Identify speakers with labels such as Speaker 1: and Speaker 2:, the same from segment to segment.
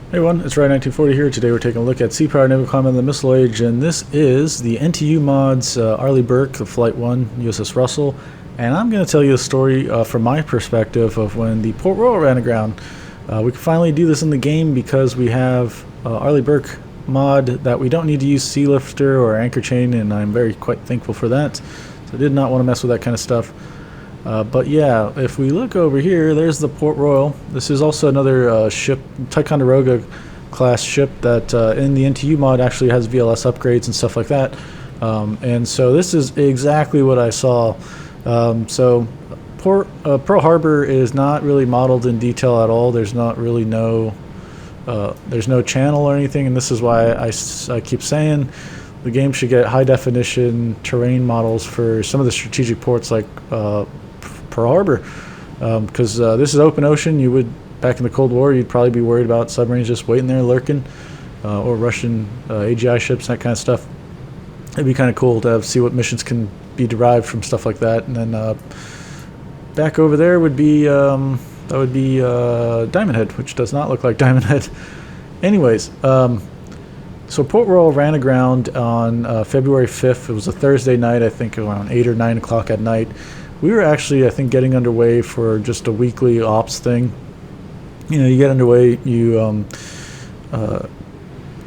Speaker 1: Hey everyone, it's Ryan1940 here. Today we're taking a look at Sea Power Naval Combat in the Missile Age, and this is the NTU Mod's Arleigh Burke, the Flight 1 USS Russell, and I'm going to tell you a story from my perspective of when the Port Royal ran aground. We can finally do this in the game because we have Arleigh Burke mod that we don't need to use sea lifter or anchor chain, and I'm quite thankful for that. So I did not want to mess with that kind of stuff. But yeah, if we look over here, there's the Port Royal. This is also another ship, Ticonderoga class ship that in the NTU mod actually has VLS upgrades and stuff like that. And so this is exactly what I saw. So Pearl Harbor is not really modeled in detail at all. There's not really there's no channel or anything, and this is why I keep saying the game should get high definition terrain models for some of the strategic ports like Pearl Harbor, because this is open ocean. You would, back in the Cold War, you'd probably be worried about submarines just waiting there lurking, or Russian AEGIS ships, that kind of stuff. It'd be kind of cool to see what missions can be derived from stuff like that. And then back over there would be Diamond Head, which does not look like Diamond Head. Anyways, so Port Royal ran aground on February 5th. It was a Thursday night, I think around 8 or 9 o'clock at night. We were actually, I think, getting underway for just a weekly ops thing. You know, you get underway, you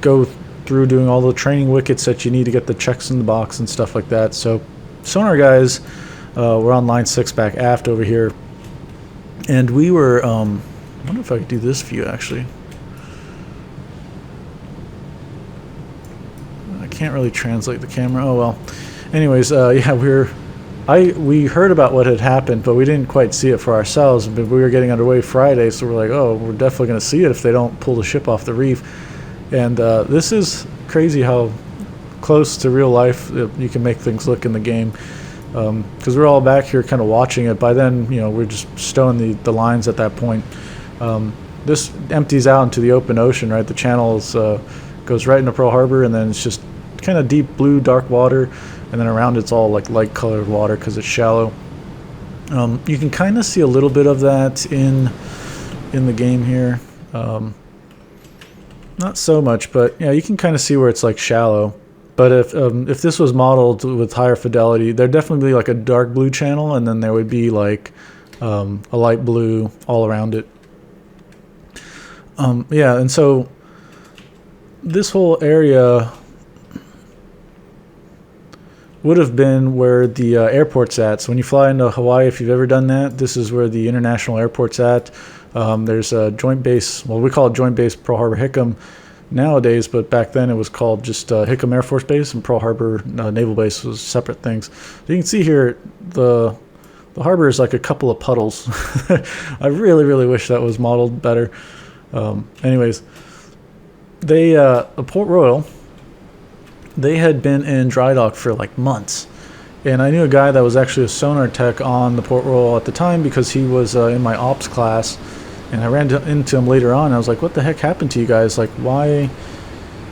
Speaker 1: go through doing all the training wickets that you need to get the checks in the box and stuff like that. So sonar guys were on line 6 back aft over here. And we were, I wonder if I could do this view actually. I can't really translate the camera. Oh well. Anyways, yeah, we heard about what had happened, but we didn't quite see it for ourselves. But we were getting underway Friday, so we're like, oh, we're definitely going to see it if they don't pull the ship off the reef. And this is crazy how close to real life you can make things look in the game. Because we're all back here kind of watching it. By then, you know, we're just stowing the lines at that point. This empties out into the open ocean, right? The channels goes right into Pearl Harbor, and then it's just kind of deep blue, dark water. And then around it's all like light colored water because it's shallow. You can kind of see a little bit of that in the game here. Not so much, but yeah, you can kind of see where it's like shallow. But if this was modeled with higher fidelity, there'd definitely be like a dark blue channel, and then there would be like a light blue all around it. Yeah, and so this whole area would have been where the airport's at. So when you fly into Hawaii, if you've ever done that, this is where the international airport's at. There's a joint base, well, we call it Joint Base Pearl Harbor Hickam nowadays, but back then it was called just Hickam Air Force Base, and Pearl Harbor Naval Base was separate things. So you can see here the harbor is like a couple of puddles. I really, really wish that was modeled better. Anyways, the Port Royal, they had been in dry dock for like months, and I knew a guy that was actually a sonar tech on the Port Royal at the time because he was in my ops class, and I ran into him later on. And I was like, what the heck happened to you guys? Like, why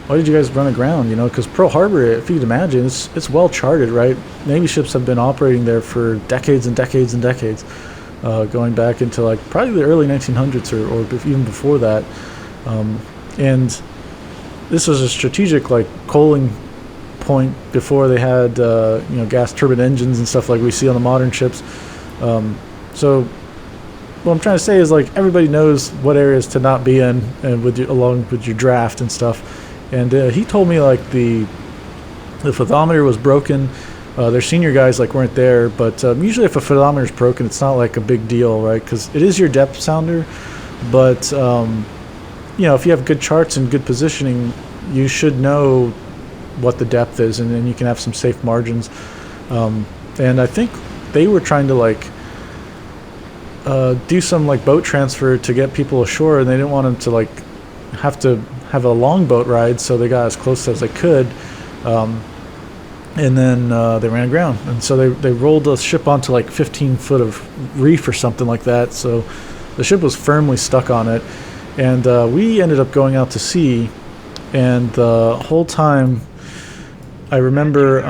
Speaker 1: did you guys run aground? You know, because Pearl Harbor, if you can imagine, it's well charted, right? Navy ships have been operating there for decades and decades and decades, going back into like probably the early 1900s or even before that. And this was a strategic like coaling point before they had you know, gas turbine engines and stuff like we see on the modern ships. So what I'm trying to say is, like, everybody knows what areas to not be in, and along with your draft and stuff. And he told me like the fathometer was broken. Their senior guys like weren't there, but usually if a fathometer is broken, it's not like a big deal, right? Because it is your depth sounder. But you know, if you have good charts and good positioning, you should know what the depth is, and then you can have some safe margins. And I think they were trying to like do some like boat transfer to get people ashore, and they didn't want them to like have to have a long boat ride, so they got as close as they could. And then they ran aground, and so they rolled the ship onto like 15 foot of reef or something like that. So the ship was firmly stuck on it, and we ended up going out to sea. And the whole time I remember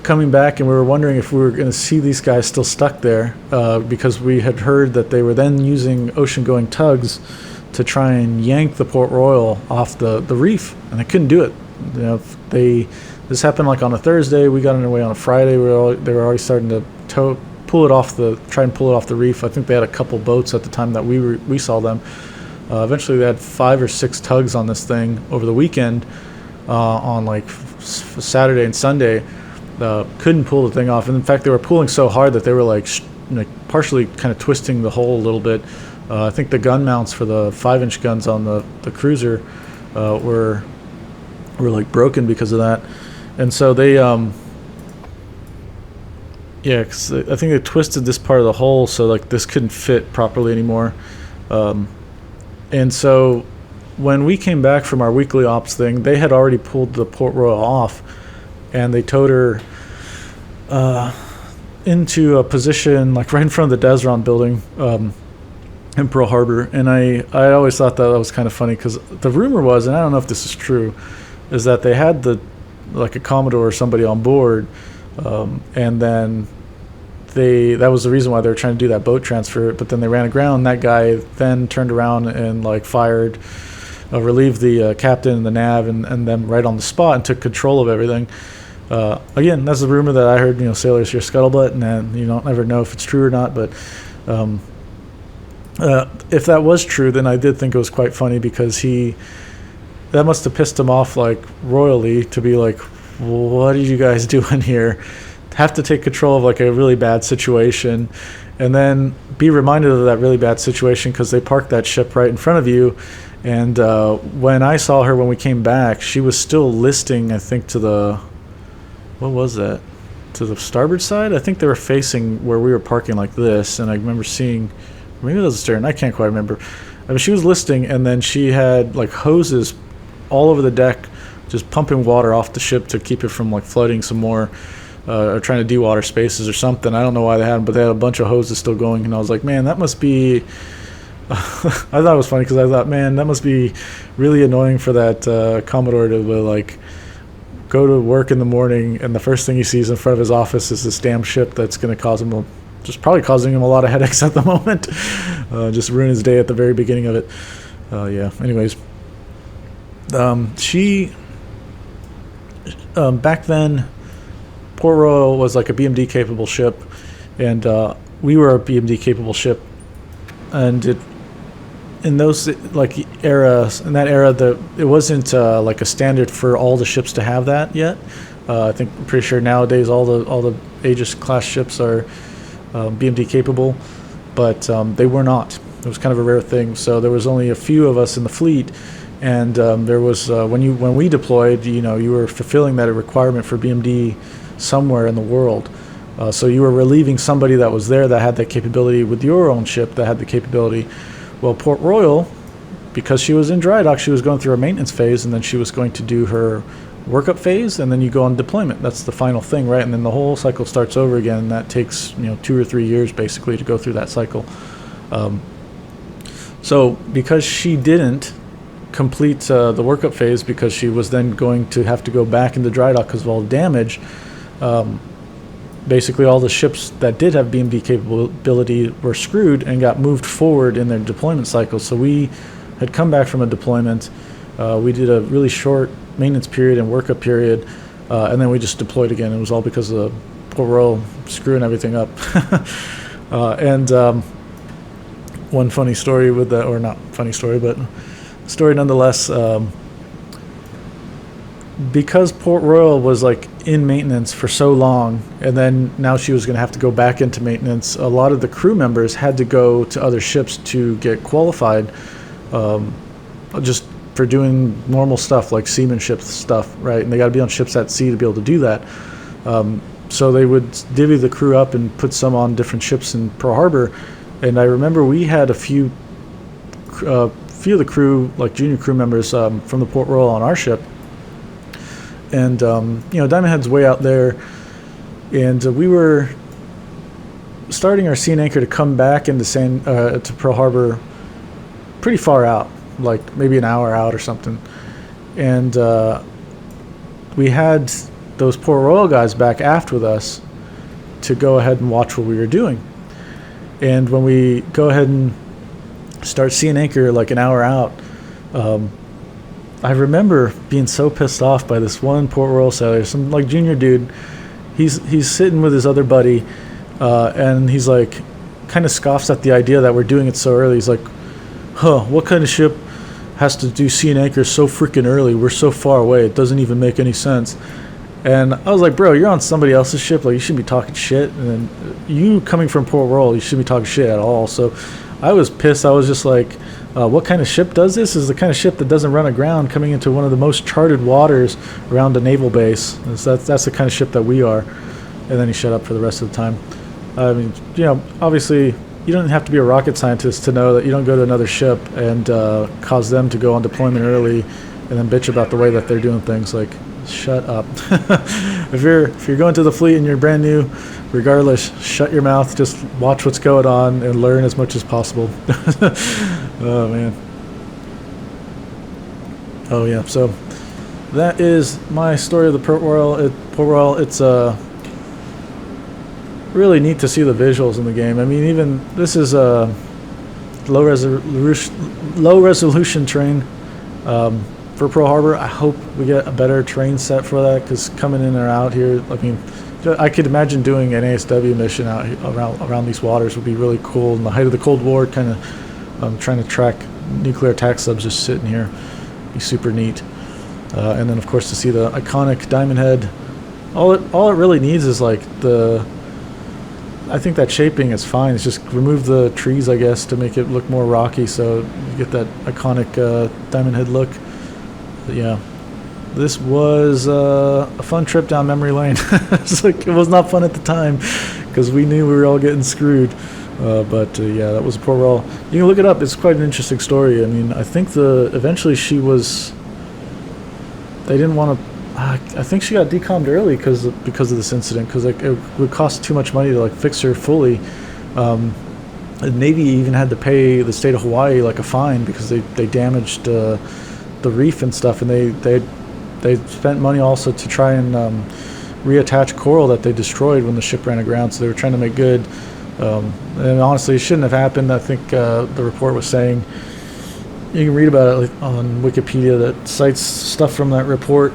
Speaker 1: coming back, and we were wondering if we were going to see these guys still stuck there, because we had heard that they were then using ocean-going tugs to try and yank the Port Royal off the reef, and they couldn't do it. You know, this happened like on a Thursday. We got underway on a Friday. They were already starting to try and pull it off the reef. I think they had a couple boats at the time that we saw them. Eventually, they had 5 or 6 tugs on this thing over the weekend, on like Saturday and Sunday. Couldn't pull the thing off, and in fact, they were pulling so hard that they were like partially kind of twisting the hull a little bit. I think the gun mounts for the 5-inch guns on the cruiser were like broken because of that, and so they yeah, 'cause I think they twisted this part of the hull so like this couldn't fit properly anymore, and so when we came back from our weekly ops thing, they had already pulled the Port Royal off, and they towed her into a position like right in front of the Desron building in Pearl Harbor. And I always thought that was kind of funny, because the rumor was, and I don't know if this is true, is that they had like a Commodore or somebody on board, and then that was the reason why they were trying to do that boat transfer. But then they ran aground. That guy then turned around and like fired, relieved the captain and the nav and them right on the spot, and took control of everything. Again, that's the rumor that I heard. You know, sailors hear scuttlebutt, and then you don't ever know if it's true or not. But if that was true, then I did think it was quite funny, because that must have pissed him off like royally, to be like, what are you guys doing here? Have to take control of like a really bad situation, and then be reminded of that really bad situation because they parked that ship right in front of you. And when I saw her when we came back, she was still listing, I think, to the, what was that? To the starboard side? I think they were facing where we were parking like this, and I remember seeing, maybe it was the stern, I can't quite remember. I mean, she was listing, and then she had like hoses all over the deck, just pumping water off the ship to keep it from like flooding some more, or trying to de-water spaces or something. I don't know why they had them, but they had a bunch of hoses still going, and I was like, man, that must be I thought it was funny, because I thought, man, that must be really annoying for that Commodore to like go to work in the morning, and the first thing he sees in front of his office is this damn ship that's going to cause him just probably causing him a lot of headaches at the moment. Just ruin his day at the very beginning of it. Yeah, anyways, she back then, Port Royal was like a BMD capable ship, and we were a BMD capable ship, and in those like eras, in that era, it wasn't like a standard for all the ships to have that yet. I think, I'm pretty sure nowadays all the Aegis class ships are BMD capable, but they were not. It was kind of a rare thing. So there was only a few of us in the fleet, and there was when we deployed, you know, you were fulfilling that requirement for BMD somewhere in the world. So you were relieving somebody that was there that had that capability with your own ship that had the capability. Well, Port Royal, because she was in dry dock, she was going through her maintenance phase, and then she was going to do her workup phase, and then you go on deployment. That's the final thing, right? And then the whole cycle starts over again, and that takes 2 or 3 years basically to go through that cycle. So because she didn't complete the workup phase, because she was then going to have to go back into dry dock because of all the damage, basically all the ships that did have BMD capability were screwed and got moved forward in their deployment cycle. So we had come back from a deployment, we did a really short maintenance period and workup period, and then we just deployed again. It was all because of the Port Royal screwing everything up. And one funny story with that, or not funny story, but story nonetheless, because Port Royal was like in maintenance for so long, and then now she was going to have to go back into maintenance, a lot of the crew members had to go to other ships to get qualified, just for doing normal stuff like seamanship stuff, right? And they got to be on ships at sea to be able to do that. So they would divvy the crew up and put some on different ships in Pearl Harbor. And I remember we had a few of the crew, like junior crew members, from the Port Royal on our ship. And Diamond Head's way out there, and we were starting our sea anchor to come back into to Pearl Harbor pretty far out, like maybe an hour out or something. And we had those Port Royal guys back aft with us to go ahead and watch what we were doing. And when we go ahead and start seeing anchor like an hour out, I remember being so pissed off by this one Port Royal sailor, some like junior dude. He's sitting with his other buddy, and he's like, kind of scoffs at the idea that we're doing it so early. He's like, huh, what kind of ship has to do sea and anchor so freaking early? We're so far away, it doesn't even make any sense. And I was like, bro, you're on somebody else's ship, like you shouldn't be talking shit. And then you coming from Port Royal, you shouldn't be talking shit at all. So I was pissed. I was just like, what kind of ship does this? This is the kind of ship that doesn't run aground, coming into one of the most charted waters around a naval base. That's the kind of ship that we are. And then he shut up for the rest of the time. I mean, you know, obviously you don't have to be a rocket scientist to know that you don't go to another ship and cause them to go on deployment early and then bitch about the way that they're doing things. Like, shut up. If you're going to the fleet and you're brand new, regardless, shut your mouth. Just watch what's going on and learn as much as possible. Oh man. Oh yeah. So that is my story of the Port Royal. It's really neat to see the visuals in the game. I mean, even this is a low resolution terrain for Pearl Harbor. I hope we get a better terrain set for that, because coming in or out here, I mean, I could imagine doing an ASW mission out here, around these waters would be really cool. In the height of the Cold War, kind of trying to track nuclear attack subs just sitting here, be super neat. And then of course to see the iconic Diamond Head. All it really needs is like I think that shaping is fine. It's just remove the trees, I guess, to make it look more rocky, so you get that iconic Diamond Head look. But yeah, this was a fun trip down memory lane. It's like, it was not fun at the time because we knew we were all getting screwed. But yeah, that was a Port Royal. You can look it up. It's quite an interesting story. I mean, I think eventually she was. They didn't want to. I think she got decommed early because of this incident, because like, it would cost too much money to like fix her fully. The Navy even had to pay the state of Hawaii like a fine because they damaged the reef and stuff, and they spent money also to try and reattach coral that they destroyed when the ship ran aground. So they were trying to make good. And honestly, it shouldn't have happened. I think the report was saying, you can read about it on Wikipedia that cites stuff from that report.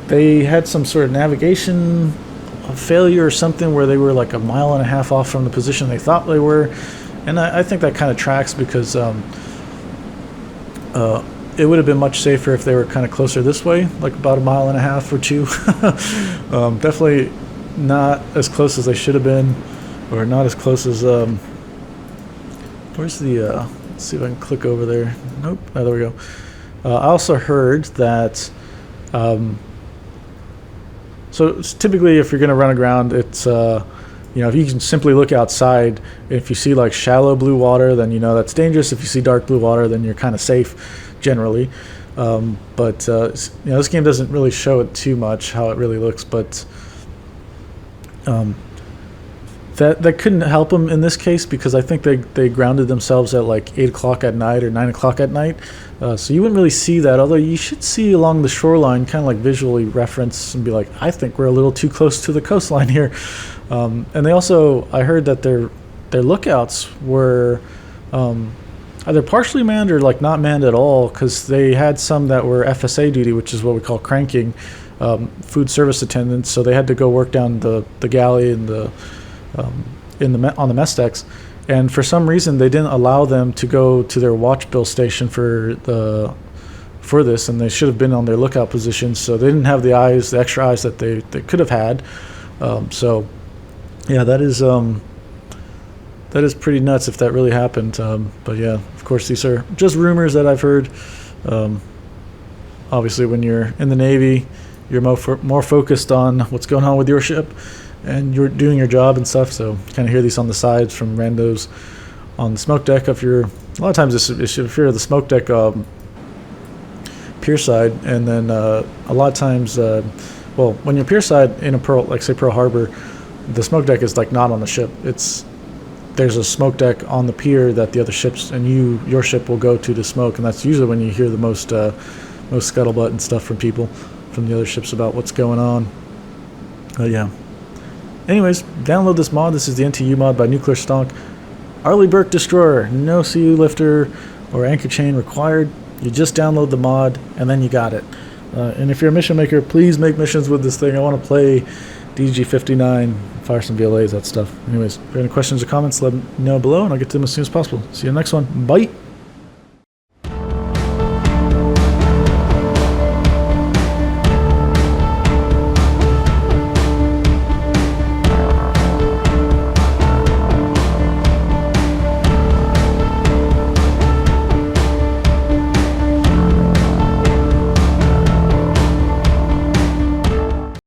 Speaker 1: They had some sort of navigation failure or something where they were like a mile and a half off from the position they thought they were, and I think that kind of tracks, because it would have been much safer if they were kind of closer this way, like about a mile and a half or two. Definitely not as close as they should have been, or not as close as where's the let's see if I can click over there. Nope. Oh, there we go. I also heard that so typically if you're going to run aground, it's you know, if you can simply look outside, if you see like shallow blue water, then you know that's dangerous. If you see dark blue water, then you're kind of safe generally. But you know, this game doesn't really show it too much how it really looks, but that couldn't help them in this case, because I think they grounded themselves at like 8 o'clock at night or 9 o'clock at night, so you wouldn't really see that, although you should see along the shoreline, kind of like visually reference and be like, I think we're a little too close to the coastline here. And they also, I heard that their lookouts were either partially manned or like not manned at all, because they had some that were FSA duty, which is what we call cranking, food service attendants, so they had to go work down the galley and on the mess decks, and for some reason they didn't allow them to go to their watch bill station for this, and they should have been on their lookout positions, so they didn't have the extra eyes that they could have had. So yeah, that is pretty nuts if that really happened. But yeah, of course these are just rumors that I've heard. Obviously when you're in the Navy, you're more focused on what's going on with your ship, and you're doing your job and stuff, so you kind of hear these on the sides from randos on the smoke deck. A lot of times if you're at the smoke deck pier side, and then a lot of times, well, when you're pier side in a like say Pearl Harbor, the smoke deck is like not on the ship. There's a smoke deck on the pier that the other ships and your ship will go to smoke, and that's usually when you hear the most scuttlebutt and stuff from people from the other ships about what's going on. Yeah. Anyways, download this mod. This is the NTU mod by Nuclear Stonk. Arleigh Burke Destroyer. No CU lifter or anchor chain required. You just download the mod, and then you got it. And if you're a mission maker, please make missions with this thing. I want to play DG-59, fire some VLAs, that stuff. Anyways, if you have any questions or comments, let me know below, and I'll get to them as soon as possible. See you in the next one. Bye!